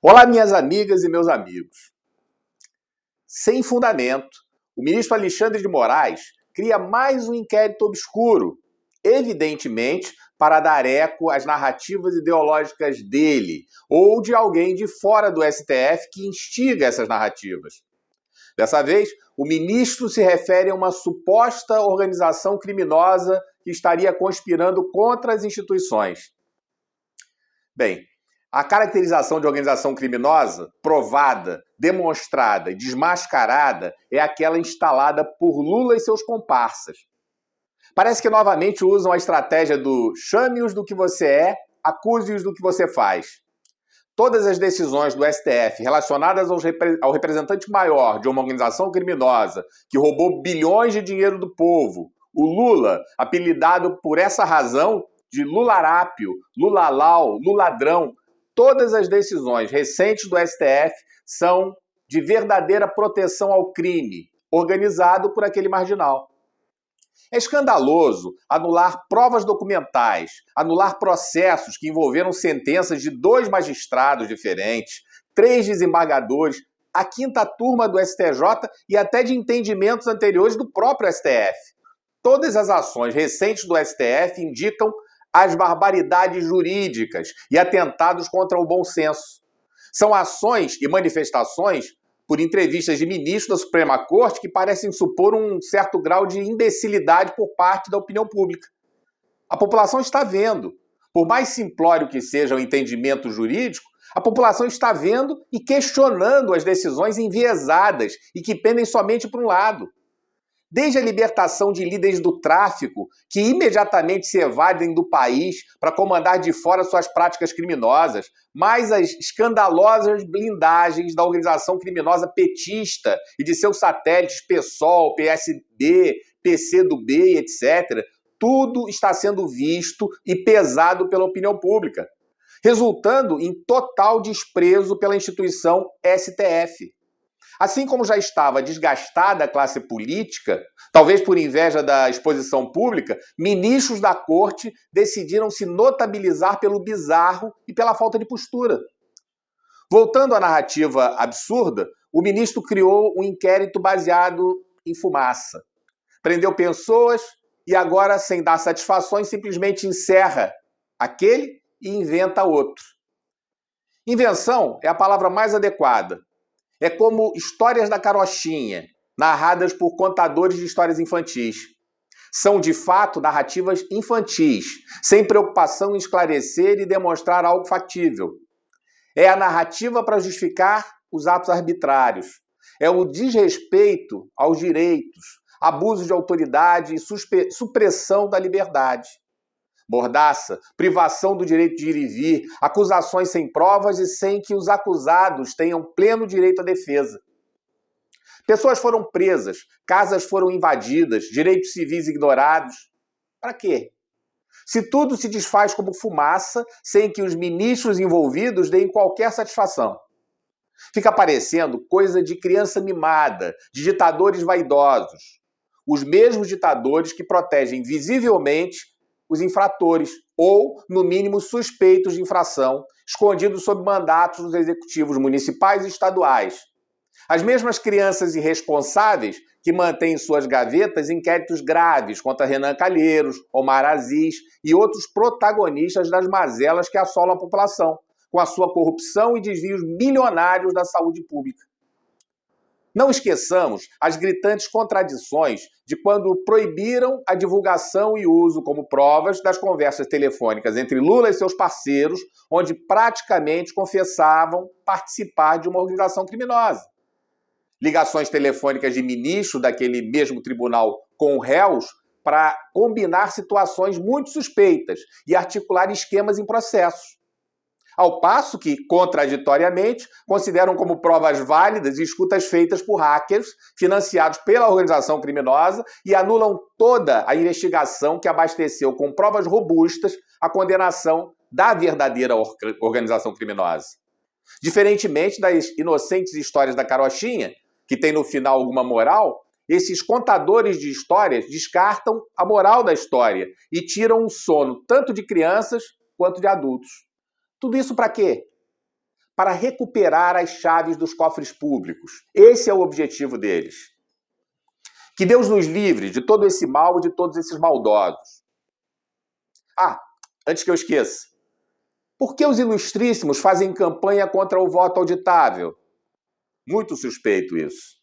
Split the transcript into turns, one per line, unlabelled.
Olá, minhas amigas e meus amigos. Sem fundamento, o ministro Alexandre de Moraes cria mais um inquérito obscuro, evidentemente para dar eco às narrativas ideológicas dele ou de alguém de fora do STF que instiga essas narrativas. Dessa vez, o ministro se refere a uma suposta organização criminosa que estaria conspirando contra as instituições. Bem, a caracterização de organização criminosa, provada, demonstrada e desmascarada, é aquela instalada por Lula e seus comparsas. Parece que novamente usam a estratégia do chame-os do que você é, acuse-os do que você faz. Todas as decisões do STF relacionadas ao representante maior de uma organização criminosa que roubou bilhões de dinheiro do povo, o Lula, apelidado por essa razão de Lularápio, Lulalau, Luladrão, todas as decisões recentes do STF são de verdadeira proteção ao crime, organizado por aquele marginal. É escandaloso anular provas documentais, anular processos que envolveram sentenças de 2 magistrados diferentes, 3 desembargadores, a 5ª turma do STJ e até de entendimentos anteriores do próprio STF. Todas as ações recentes do STF indicam as barbaridades jurídicas e atentados contra o bom senso. São ações e manifestações por entrevistas de ministros da Suprema Corte que parecem supor um certo grau de imbecilidade por parte da opinião pública. A população está vendo. Por mais simplório que seja o entendimento jurídico, a população está vendo e questionando as decisões enviesadas e que pendem somente para um lado. Desde a libertação de líderes do tráfico, que imediatamente se evadem do país para comandar de fora suas práticas criminosas, mais as escandalosas blindagens da organização criminosa petista e de seus satélites PSOL, PSD, PCdoB, etc., tudo está sendo visto e pesado pela opinião pública, resultando em total desprezo pela instituição STF. Assim como já estava desgastada a classe política, talvez por inveja da exposição pública, ministros da corte decidiram se notabilizar pelo bizarro e pela falta de postura. Voltando à narrativa absurda, o ministro criou um inquérito baseado em fumaça. Prendeu pessoas e agora, sem dar satisfações, simplesmente encerra aquele e inventa outro. Invenção é a palavra mais adequada. É como histórias da carochinha, narradas por contadores de histórias infantis. São, de fato, narrativas infantis, sem preocupação em esclarecer e demonstrar algo factível. É a narrativa para justificar os atos arbitrários. É o desrespeito aos direitos, abuso de autoridade e supressão da liberdade. Mordaça, privação do direito de ir e vir, acusações sem provas e sem que os acusados tenham pleno direito à defesa. Pessoas foram presas, casas foram invadidas, direitos civis ignorados. Para quê? Se tudo se desfaz como fumaça, sem que os ministros envolvidos deem qualquer satisfação. Fica parecendo coisa de criança mimada, de ditadores vaidosos. Os mesmos ditadores que protegem visivelmente os infratores, ou, no mínimo, suspeitos de infração, escondidos sob mandatos dos executivos municipais e estaduais. As mesmas crianças irresponsáveis que mantêm em suas gavetas inquéritos graves contra Renan Calheiros, Omar Aziz e outros protagonistas das mazelas que assolam a população, com a sua corrupção e desvios milionários da saúde pública. Não esqueçamos as gritantes contradições de quando proibiram a divulgação e uso como provas das conversas telefônicas entre Lula e seus parceiros, onde praticamente confessavam participar de uma organização criminosa. Ligações telefônicas de ministro daquele mesmo tribunal com réus para combinar situações muito suspeitas e articular esquemas em processos. Ao passo que, contraditoriamente, consideram como provas válidas escutas feitas por hackers financiados pela organização criminosa e anulam toda a investigação que abasteceu com provas robustas a condenação da verdadeira organização criminosa. Diferentemente das inocentes histórias da carochinha, que tem no final alguma moral, esses contadores de histórias descartam a moral da história e tiram o sono tanto de crianças quanto de adultos. Tudo isso para quê? para recuperar as chaves dos cofres públicos. Esse é o objetivo deles. Que Deus nos livre de todo esse mal e de todos esses maldosos. Antes que eu esqueça. Por que os ilustríssimos fazem campanha contra o voto auditável? Muito suspeito isso.